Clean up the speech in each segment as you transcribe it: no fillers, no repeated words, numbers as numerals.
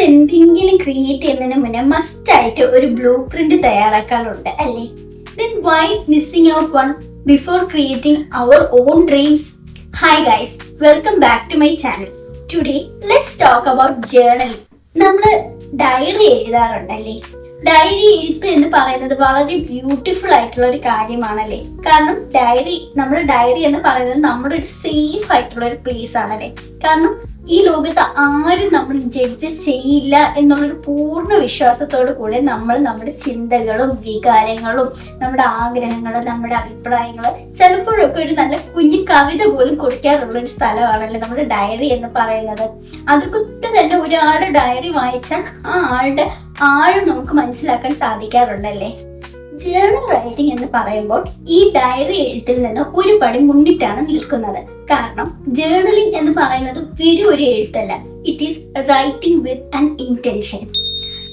എന്തെങ്കിലും ക്രിയേറ്റ് ചെയ്യുന്നതിന് മുന്നേ മസ്റ്റ് ആയിട്ട് ഒരു ബ്ലൂ പ്രിന്റ് തയ്യാറാക്കാറുണ്ട് അല്ലേ? Then why missing out one before creating our own dreams? Hi guys, welcome back to my channel. Today let's talk about journaling. നമ്മൾ diary എഴുതാറുണ്ടല്ലേ? Diary എഴുത്ത് എന്ന് പറയുന്നത് വളരെ ബ്യൂട്ടിഫുൾ ആയിട്ടുള്ള ഒരു കാര്യമാണല്ലേ. കാരണം നമ്മുടെ ഡയറി എന്ന് പറയുന്നത് നമ്മുടെ ഒരു സേഫ് ആയിട്ടുള്ള ഒരു പ്ലേസ് ആണല്ലേ. കാരണം ഈ ലോകത്ത് ആരും നമ്മൾ ജഡ്ജ് ചെയ്യില്ല എന്നുള്ളൊരു പൂർണ്ണ വിശ്വാസത്തോടു കൂടെ നമ്മൾ നമ്മുടെ ചിന്തകളും വികാരങ്ങളും നമ്മുടെ ആഗ്രഹങ്ങളും നമ്മുടെ അഭിപ്രായങ്ങളും ചിലപ്പോഴൊക്കെ ഒരു നല്ല കുഞ്ഞു കവിത പോലും കൊടുക്കാറുള്ള ഒരു സ്ഥലമാണല്ലേ നമ്മുടെ ഡയറി എന്ന് പറയുന്നത്. അതുകൊണ്ട് തന്നെ ഒരാളുടെ ഡയറി വായിച്ചാൽ ആ ആളുടെ ആഴം നമുക്ക് മനസ്സിലാക്കാൻ സാധിക്കാറുണ്ടല്ലേ. ജേർണൽ റൈറ്റിംഗ് എന്ന് പറയുമ്പോൾ ഈ ഡയറി എഴുത്തിൽ നിന്ന് ഒരു പടി മുന്നിട്ടാണ് നിൽക്കുന്നത്. കാരണം ജേർണലിംഗ് എന്ന് പറയുന്നത് വെറും ഒരു എഴുത്തല്ല, it is writing with an intention.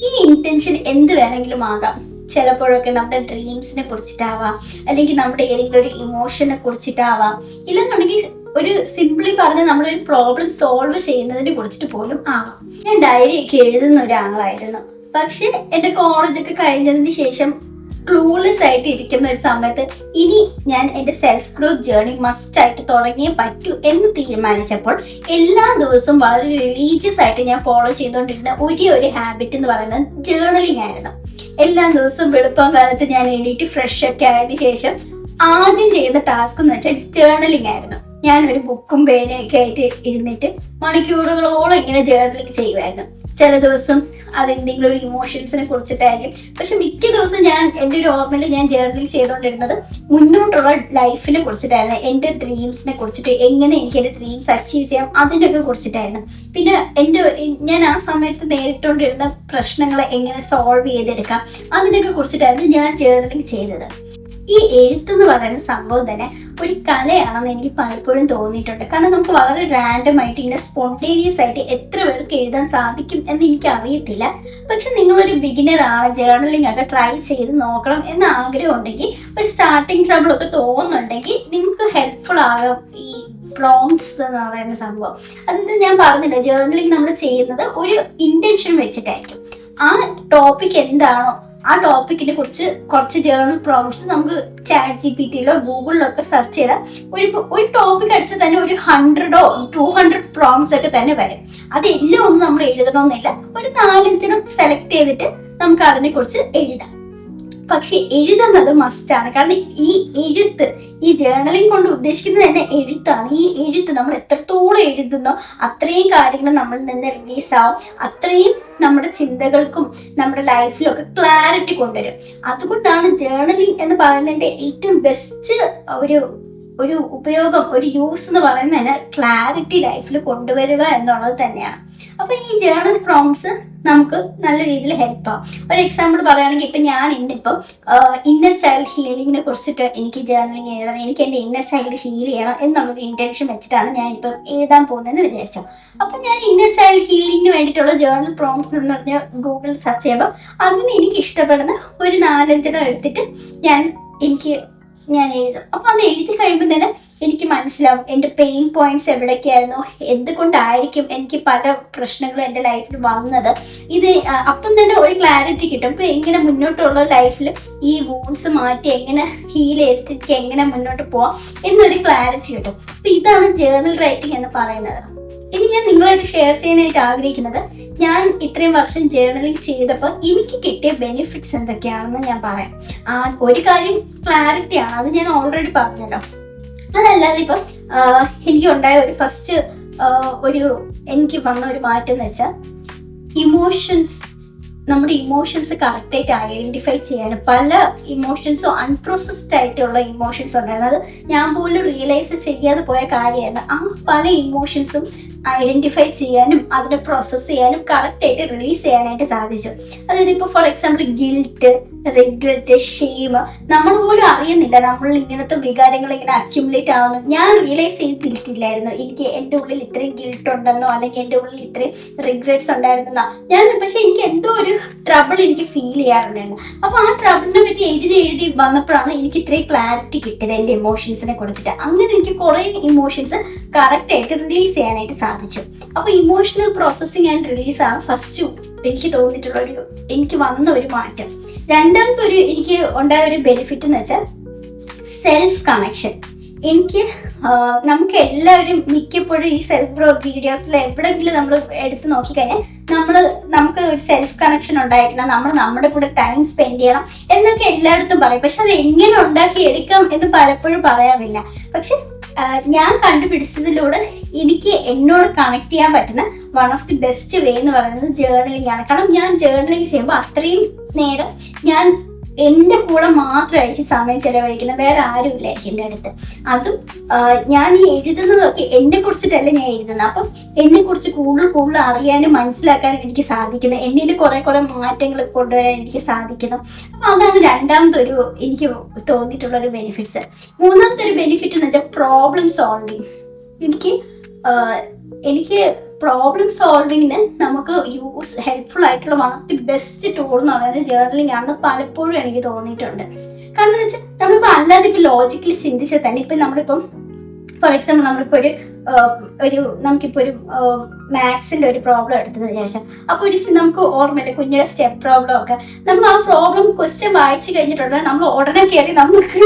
ഈ ഇന്റൻഷൻ എന്ത് വേണമെങ്കിലും ആകാം. ചിലപ്പോഴൊക്കെ നമ്മുടെ ഡ്രീംസിനെ കുറിച്ചിട്ടാവാം, അല്ലെങ്കിൽ നമ്മുടെ ഏതെങ്കിലും ഒരു ഇമോഷനെ കുറിച്ചിട്ടാവാം, ഇല്ലെന്നുണ്ടെങ്കിൽ ഒരു സിംപ്ലി പറഞ്ഞ് നമ്മളൊരു പ്രോബ്ലം സോൾവ് ചെയ്യുന്നതിനെ കുറിച്ചിട്ട് പോലും ആവാം. ഞാൻ ഡയറിയൊക്കെ എഴുതുന്ന ഒരാളായിരുന്നു. പക്ഷെ എൻ്റെ കോളേജൊക്കെ കഴിഞ്ഞതിന് ശേഷം ക്ലൂലെസ് ആയിട്ട് ഇരിക്കുന്ന ഒരു സമയത്ത് ഇനി ഞാൻ എൻ്റെ സെൽഫ് ഗ്രോത്ത് ജേർണി മസ്റ്റ് ആയിട്ട് തുടങ്ങിയേ പറ്റൂ എന്ന് തീരുമാനിച്ചപ്പോൾ എല്ലാ ദിവസവും വളരെ റിലീജിയസ് ആയിട്ട് ഞാൻ ഫോളോ ചെയ്തുകൊണ്ടിരുന്ന ഒരു ഹാബിറ്റ് എന്ന് പറയുന്നത് ജേർണലിംഗ് ആയിരുന്നു. എല്ലാ ദിവസവും വെളുപ്പം കാലത്ത് ഞാൻ എണീറ്റ് ഫ്രഷ് ഒക്കെ ആയതിനു ശേഷം ആദ്യം ചെയ്യുന്ന ടാസ്ക് എന്ന് വെച്ചാൽ ജേർണലിംഗ് ആയിരുന്നു. ഞാനൊരു ബുക്കും പേനയൊക്കെ ആയിട്ട് ഇരുന്നിട്ട് മണിക്കൂറുകളോളം ഇങ്ങനെ ജേർണലിംഗ് ചെയ്യുമായിരുന്നു. ചില ദിവസം അതെന്തെങ്കിലും ഒരു ഇമോഷൻസിനെ കുറിച്ചിട്ടായിരിക്കും. പക്ഷെ മിക്ക ദിവസം എൻ്റെ ഒരു ഓർമ്മയിൽ ഞാൻ ജേർണലിംഗ് ചെയ്തുകൊണ്ടിരുന്നത് മുന്നോട്ടുള്ള ലൈഫിനെ കുറിച്ചിട്ടായിരുന്നു. എൻ്റെ ഡ്രീംസിനെ കുറിച്ചിട്ട്, എങ്ങനെ എനിക്ക് എൻ്റെ ഡ്രീംസ് അച്ചീവ് ചെയ്യാം അതിനൊക്കെ കുറിച്ചിട്ടായിരുന്നു. പിന്നെ ഞാൻ ആ സമയത്ത് നേരിട്ടുകൊണ്ടിരുന്ന പ്രശ്നങ്ങളെ എങ്ങനെ സോൾവ് ചെയ്തെടുക്കാം അതിനൊക്കെ കുറിച്ചിട്ടായിരുന്നു ഞാൻ ജേർണലിംഗ് ചെയ്തത്. ഈ എഴുത്തെന്ന് പറയുന്ന സംഭവം തന്നെ ഒരു കലയാണെന്ന് എനിക്ക് പലപ്പോഴും തോന്നിയിട്ടുണ്ട്. കാരണം നമുക്ക് വളരെ റാൻഡം ആയിട്ട് ഇങ്ങനെ സ്പോണ്ടേനിയസ് ആയിട്ട് എത്ര പേർക്ക് എഴുതാൻ സാധിക്കും എന്ന് എനിക്ക് അറിയത്തില്ല. പക്ഷെ നിങ്ങളൊരു ബിഗിനർ ആണ്, ജേർണലിംഗ് ഒക്കെ ട്രൈ ചെയ്ത് നോക്കണം എന്ന് ആഗ്രഹം ഉണ്ടെങ്കിൽ, ഒരു സ്റ്റാർട്ടിങ് ട്രബിൾ ഒക്കെ തോന്നുന്നുണ്ടെങ്കിൽ നിങ്ങൾക്ക് ഹെൽപ്ഫുൾ ആകും ഈ പ്രോംപ്റ്റ്സ് എന്ന് പറയുന്ന സംഭവം. അതായത് ഞാൻ പറഞ്ഞില്ല, ജേർണലിംഗ് നമ്മൾ ചെയ്യുന്നത് ഒരു ഇന്റൻഷൻ വെച്ചിട്ടായിരിക്കും. ആ ടോപ്പിക് എന്താണോ ആ ടോപ്പിക്കിനെ കുറിച്ച് കുറച്ച് ജേർണൽ പ്രോംപ്റ്റ്സ് നമുക്ക് ChatGPT-യിലോ ഗൂഗിളിലോ ഒക്കെ സെർച്ച് ചെയ്താൽ ഒരു ടോപ്പിക് അടിച്ചാൽ തന്നെ ഒരു 100 or 200 പ്രോംപ്റ്റ്സ് ഒക്കെ തന്നെ വരും. അതെല്ലാം ഒന്നും നമ്മൾ എഴുതണമെന്നില്ല, ഒരു 4-5 സെലക്ട് ചെയ്തിട്ട് നമുക്ക് അതിനെ കുറിച്ച് എഴുതാം. പക്ഷെ എഴുതുന്നത് മസ്റ്റാണ്. കാരണം ഈ ജേർണലിംഗ് കൊണ്ട് ഉദ്ദേശിക്കുന്നത് തന്നെ എഴുത്താണ്. ഈ എഴുത്ത് നമ്മൾ എത്രത്തോളം എഴുതുന്നോ അത്രയും കാര്യങ്ങൾ നമ്മളിൽ നിന്ന് റിലീസാവും, അത്രയും നമ്മുടെ ചിന്തകൾക്കും നമ്മുടെ ലൈഫിലും ഒക്കെ ക്ലാരിറ്റി കൊണ്ടുവരും. അതുകൊണ്ടാണ് ജേർണലിംഗ് എന്ന് പറയുന്നതിൻ്റെ ഏറ്റവും ബെസ്റ്റ് ഒരു ഉപയോഗം, ഒരു യൂസ് എന്ന് പറയുന്നതിന് ക്ലാരിറ്റി ലൈഫിൽ കൊണ്ടുവരിക എന്നുള്ളത് തന്നെയാണ്. അപ്പൊ ഈ ജേർണൽ പ്രോംപ്റ്റ്സ് നമുക്ക് നല്ല രീതിയിൽ ഹെൽപ്പ് ആവും. ഒരു എക്സാമ്പിൾ പറയുകയാണെങ്കിൽ ഇപ്പം ഞാൻ ഇന്നിപ്പം ഇന്നർ ചൈൽഡ് ഹീലിങ്ങിനെ കുറിച്ചിട്ട് എനിക്ക് ജേർണലിംഗ് എഴുതണം, എനിക്ക് എൻ്റെ ഇന്നർ ചൈൽഡ് ഹീൽ ചെയ്യണം എന്നുള്ളൊരു ഇന്റൻഷൻ വെച്ചിട്ടാണ് ഞാൻ ഇപ്പം എഴുതാൻ പോകുന്നതെന്ന് വിചാരിച്ചു. അപ്പം ഞാൻ ഇന്നർ ചൈൽഡ് ഹീലിങ്ങിന് വേണ്ടിയിട്ടുള്ള ജേർണൽ പ്രോംപ്റ്റ്സ് എന്ന് പറഞ്ഞാൽ ഗൂഗിളിൽ സെർച്ച് ചെയ്യുമ്പോൾ അതിന് എനിക്ക് ഇഷ്ടപ്പെടുന്ന ഒരു 4-5 എടുത്തിട്ട് ഞാൻ എഴുതും. അപ്പം അത് എഴുതി കഴിയുമ്പോൾ തന്നെ എനിക്ക് മനസ്സിലാവും എൻ്റെ പെയിൻ പോയിന്റ്സ് എവിടേക്കായിരുന്നു, എന്തുകൊണ്ടായിരിക്കും എനിക്ക് പല പ്രശ്നങ്ങളും എൻ്റെ ലൈഫിൽ വന്നത്. അപ്പം തന്നെ ഒരു ക്ലാരിറ്റി കിട്ടും. ഇപ്പം എങ്ങനെ മുന്നോട്ടുള്ള ലൈഫിൽ ഈ വൂൺസ് മാറ്റി എങ്ങനെ ഹീൽ ചെയ്തിട്ട് എങ്ങനെ മുന്നോട്ട് പോവാം എന്നൊരു ക്ലാരിറ്റി കിട്ടും. അപ്പം ഇതാണ് ജേർണൽ റൈറ്റിംഗ് എന്ന് പറയുന്നത്. ഇനി ഞാൻ നിങ്ങളായിട്ട് ഷെയർ ചെയ്യാനായിട്ട് ആഗ്രഹിക്കുന്നത്, ഞാൻ ഇത്രയും വർഷം ജേർണലിംഗ് ചെയ്തപ്പോൾ എനിക്ക് കിട്ടിയ ബെനിഫിറ്റ്സ് എന്തൊക്കെയാണെന്ന് ഞാൻ പറയാം. ഒരു കാര്യം ക്ലാരിറ്റിയാണ്, അത് ഞാൻ ഓൾറെഡി പറഞ്ഞല്ലോ. അതല്ലാതെ ഇപ്പം എനിക്കുണ്ടായ എനിക്ക് വന്ന ഒരു മാറ്റം എന്ന് വെച്ചാൽ നമ്മുടെ ഇമോഷൻസ് കറക്റ്റായിട്ട് ഐഡന്റിഫൈ ചെയ്യാനും, പല ഇമോഷൻസും അൺപ്രോസസ്ഡ് ആയിട്ടുള്ള ഇമോഷൻസ് ഉണ്ടായിരുന്നു. അത് ഞാൻ പോലും റിയലൈസ് ചെയ്യാതെ പോയ കാര്യമാണ്. ആ പല ഇമോഷൻസും ഐഡന്റിഫൈ ചെയ്യാനും അതിനെ പ്രോസസ്സ് ചെയ്യാനും കറക്റ്റായിട്ട് റിലീസ് ചെയ്യാനായിട്ട് സാധിച്ചു. അതായത് ഇപ്പോൾ for example guilt, regret, shame, നമ്മൾ പോലും അറിയുന്നില്ല നമ്മൾ ഇങ്ങനത്തെ വികാരങ്ങൾ ഇങ്ങനെ അക്യുമുലേറ്റ് ആവുന്നത്. ഞാൻ റിയലൈസ് ചെയ്തിട്ടില്ലായിരുന്നു എനിക്ക് എൻ്റെ ഉള്ളിൽ ഇത്രയും ഗിൽട്ട് ഉണ്ടെന്നോ അല്ലെങ്കിൽ എൻ്റെ ഉള്ളിൽ ഇത്രയും റിഗ്രറ്റ്സ് ഉണ്ടായിരുന്നെന്നോ. പക്ഷെ എനിക്ക് എന്തോ ഒരു ട്രബിൾ എനിക്ക് ഫീൽ ചെയ്യാറുണ്ടായിരുന്നു. അപ്പോൾ ആ ട്രബിളിനെ പറ്റി എഴുതി വന്നപ്പോഴാണ് എനിക്ക് ഇത്രയും ക്ലാരിറ്റി കിട്ടിയത് എൻ്റെ ഇമോഷൻസിനെ കുറിച്ചിട്ട്. അങ്ങനെ എനിക്ക് കുറേ ഇമോഷൻസ് കറക്റ്റായിട്ട് റിലീസ് ചെയ്യാനായിട്ട് സാധിച്ചു. അപ്പോൾ ഇമോഷണൽ പ്രോസസ്സിങ് ആൻഡ് റിലീസാണ് ഫസ്റ്റ് എനിക്ക് തോന്നിയിട്ടുള്ള എനിക്ക് വന്ന ഒരു മാറ്റം. രണ്ടാമത്തെ എനിക്ക് ഉണ്ടായ ഒരു ബെനിഫിറ്റ് എന്ന് വെച്ചാൽ സെൽഫ് കണക്ഷൻ. നമുക്ക് എല്ലാവരും മിക്കപ്പോഴും ഈ സെൽഫ് ഗ്രോത്ത് വീഡിയോസിൽ എവിടെയെങ്കിലും നമ്മൾ എടുത്ത് നോക്കിക്കഴിഞ്ഞാൽ നമുക്ക് ഒരു സെൽഫ് കണക്ഷൻ ഉണ്ടായിരിക്കണം, നമ്മുടെ കൂടെ ടൈം സ്പെൻഡ് ചെയ്യണം എന്നൊക്കെ എല്ലായിടത്തും പറയും. പക്ഷെ അത് എങ്ങനെ ഉണ്ടാക്കി എടുക്കാം എന്ന് പലപ്പോഴും പറയാറില്ല. പക്ഷെ ഞാൻ കണ്ടുപിടിച്ചതിലൂടെ എനിക്ക് എന്നോട് കണക്ട് ചെയ്യാൻ പറ്റുന്ന one of the best way എന്ന് പറയുന്നത് ജേർണലിംഗ് ആണ്. കാരണം ഞാൻ ജേർണലിംഗ് ചെയ്യുമ്പോൾ അത്രയും നേരം ഞാൻ എൻ്റെ കൂടെ മാത്രമായിരിക്കും സമയം ചിലവഴിക്കുന്നത്, വേറെ ആരും ഇല്ലായിരിക്കും എൻ്റെ അടുത്ത്. അതും ഞാൻ ഈ എഴുതുന്നതൊക്കെ എന്നെ കുറിച്ചിട്ടല്ല ഞാൻ എഴുതുന്നത്. അപ്പം എന്നെക്കുറിച്ച് കൂടുതൽ അറിയാനും മനസ്സിലാക്കാനും എനിക്ക് സാധിക്കുന്നു, എന്നിൽ കുറേ മാറ്റങ്ങൾ കൊണ്ടുവരാൻ എനിക്ക് സാധിക്കുന്നു. അപ്പം അതാണ് രണ്ടാമത്തെ എനിക്ക് തോന്നിയിട്ടുള്ളൊരു ബെനിഫിറ്റ്സ്. മൂന്നാമത്തെ ഒരു ബെനിഫിറ്റ് എന്ന് വെച്ചാൽ പ്രോബ്ലം സോൾവിങ്. എനിക്ക് പ്രോബ്ലം സോൾവിങ്ങിന് നമുക്ക് ഹെൽപ്ഫുൾ ആയിട്ടുള്ള one of the best tool എന്ന് പറയുന്നത് ജേർണലിംഗ് ആണെന്ന് പലപ്പോഴും എനിക്ക് തോന്നിയിട്ടുണ്ട്. കാരണം എന്ന് വെച്ചാൽ നമ്മളിപ്പോൾ അല്ലാതെ ഇപ്പോൾ ലോജിക്കലി ചിന്തിച്ചാൽ തന്നെ ഇപ്പം നമ്മളിപ്പം ഫോർ എക്സാമ്പിൾ നമ്മളിപ്പോൾ നമുക്കിപ്പോൾ ഒരു മാത്സിൻ്റെ ഒരു പ്രോബ്ലം എടുത്തെന്ന് വിചാരിച്ചാൽ അപ്പോൾ നമുക്ക് ഓർമ്മയില്ല കുഞ്ഞിൻ്റെ സ്റ്റെപ്പ് പ്രോബ്ലം ഒക്കെ നമ്മൾ ആ പ്രോബ്ലം ക്വസ്റ്റ്യൻ വായിച്ചു കഴിഞ്ഞിട്ടുണ്ടെങ്കിൽ നമ്മൾ ഉടനെ കയറി നമുക്ക്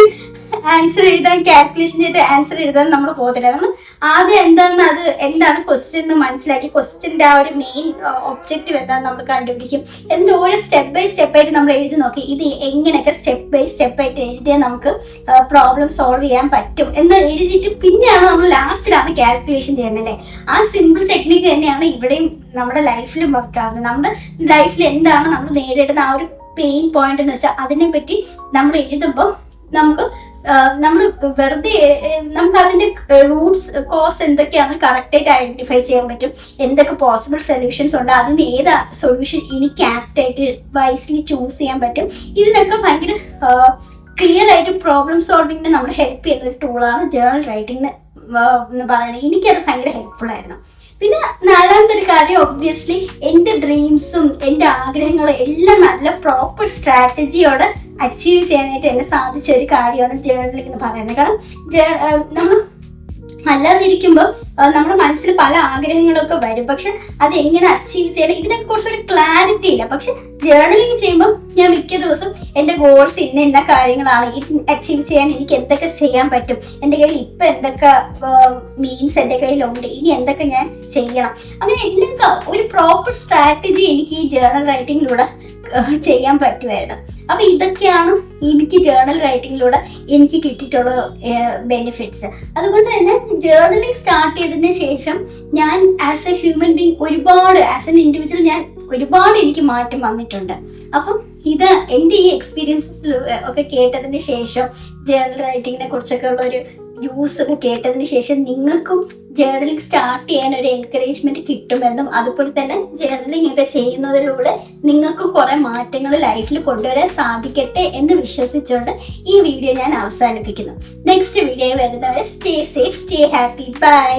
ആൻസർ എഴുതാൻ കാൽക്കുലേഷൻ ചെയ്ത് ആൻസർ എഴുതാൻ നമ്മൾ പോകത്തില്ല. നമ്മൾ ആദ്യം എന്താണ് ക്വസ്റ്റ്യൻ എന്ന് മനസ്സിലാക്കി ക്വസ്റ്റ്യൻ്റെ ആ ഒരു മെയിൻ ഒബ്ജക്റ്റീവ് എന്താണെന്ന് നമ്മൾ കണ്ടുപിടിക്കും. എന്നിട്ട് ഓരോ സ്റ്റെപ്പ് ബൈ സ്റ്റെപ്പായിട്ട് നമ്മൾ എഴുതി നോക്കി ഇത് എങ്ങനെയൊക്കെ സ്റ്റെപ്പ് ബൈ സ്റ്റെപ്പായിട്ട് എഴുതിയാൽ നമുക്ക് പ്രോബ്ലം സോൾവ് ചെയ്യാൻ പറ്റും എന്ന് എഴുതിയിട്ട് പിന്നെയാണ് നമ്മൾ ലാസ്റ്റിലാണ് കാൽക്കുലേഷൻ ചെയ്യുന്നത്. ആ സിമ്പിൾ ടെക്നിക്ക് തന്നെയാണ് ഇവിടെയും നമ്മുടെ ലൈഫിലും വർക്ക് ആവുന്നത്. നമ്മുടെ ലൈഫിൽ എന്താണ് നമ്മൾ നേരിടുന്ന ആ ഒരു പെയിൻ പോയിന്റ് എന്ന് വെച്ചാൽ അതിനെപ്പറ്റി നമ്മൾ എഴുതുമ്പോൾ നമ്മൾ വെറുതെ നമുക്ക് അതിൻ്റെ റൂട്ട്സ് കോസ് എന്തൊക്കെയാണ് കറക്റ്റായിട്ട് ഐഡന്റിഫൈ ചെയ്യാൻ പറ്റും, എന്തൊക്കെ പോസിബിൾ സൊല്യൂഷൻസ് ഉണ്ട്, അതിന് ഏത് സൊല്യൂഷൻ എനിക്ക് ആപ്റ്റായിട്ട് വൈസ്ലി ചൂസ് ചെയ്യാൻ പറ്റും. ഇതിനൊക്കെ ഭയങ്കര ക്ലിയർ ആയിട്ട് പ്രോബ്ലം സോൾവിങ്ങിന് നമ്മളെ ഹെൽപ്പ് ചെയ്യുന്ന ഒരു ടൂളാണ് ജേർണൽ റൈറ്റിംഗ് എന്ന് പറയുന്നത്. എനിക്കത് ഭയങ്കര ഹെൽപ്ഫുൾ ആയിരുന്നു. പിന്നെ നാലാമത്തെ ഒരു കാര്യം ഒബ്വിയസ്ലി എൻ്റെ ഡ്രീംസും എൻ്റെ ആഗ്രഹങ്ങളും എല്ലാം നല്ല പ്രോപ്പർ സ്ട്രാറ്റജിയോടെ അച്ചീവ് ചെയ്യാനായിട്ട് എന്നെ സാധിച്ച ഒരു കാര്യമാണ് ജേർണലിംഗ് എന്ന് പറയുന്നത്. കാരണം നമ്മൾ അല്ലാതിരിക്കുമ്പോൾ നമ്മുടെ മനസ്സിൽ പല ആഗ്രഹങ്ങളൊക്കെ വരും, പക്ഷെ അത് എങ്ങനെ അച്ചീവ് ചെയ്യണം ഇതിനൊക്കെ കുറച്ചൊരു ക്ലാരിറ്റി ഇല്ല. പക്ഷെ ജേർണലിംഗ് ചെയ്യുമ്പോൾ ഞാൻ മിക്ക ദിവസം എൻ്റെ ഗോൾസ് ഇന്ന കാര്യങ്ങളാണ്, അച്ചീവ് ചെയ്യാൻ എനിക്ക് എന്തൊക്കെ ചെയ്യാൻ പറ്റും, എൻ്റെ കയ്യിൽ ഇപ്പം എന്തൊക്കെ മീൻസ് എൻ്റെ കയ്യിലുണ്ട്, ഇനി എന്തൊക്കെ ഞാൻ ചെയ്യണം, അങ്ങനെ എല്ലാം ഒരു പ്രോപ്പർ സ്ട്രാറ്റജി എനിക്ക് ഈ ജേർണൽ റൈറ്റിങ്ങിലൂടെ ചെയ്യാൻ പറ്റുമായിരുന്നു. അപ്പം ഇതൊക്കെയാണ് എനിക്ക് ജേർണൽ റൈറ്റിങ്ങിലൂടെ എനിക്ക് കിട്ടിയിട്ടുള്ള ബെനിഫിറ്റ്സ്. അതുകൊണ്ട് തന്നെ ജേർണലിംഗ് സ്റ്റാർട്ട് ചെയ്തതിന് ശേഷം ഞാൻ as A human being as an individual ഒരുപാട് എനിക്ക് മാറ്റം വന്നിട്ടുണ്ട്. അപ്പം ഇത് എൻ്റെ ഈ എക്സ്പീരിയൻസസിൽ ഒക്കെ കേട്ടതിന് ശേഷം ജേർണൽ റൈറ്റിങ്ങിനെ കുറിച്ചൊക്കെ ഉള്ള ഒരു ന്യൂസ് ഒക്കെ കേട്ടതിന് ശേഷം നിങ്ങൾക്കും ജേർണലിംഗ് സ്റ്റാർട്ട് ചെയ്യാൻ ഒരു എൻകറേജ്മെന്റ് കിട്ടുമെന്നും അതുപോലെ തന്നെ ജേർണലിംഗ് ഒക്കെ ചെയ്യുന്നതിലൂടെ നിങ്ങൾക്ക് കുറെ മാറ്റങ്ങൾ ലൈഫിൽ കൊണ്ടുവരാൻ സാധിക്കട്ടെ എന്ന് വിശ്വസിച്ചുകൊണ്ട് ഈ വീഡിയോ ഞാൻ അവസാനിപ്പിക്കുന്നു. നെക്സ്റ്റ് വീഡിയോ വരുന്നവരെ stay safe, stay happy, by.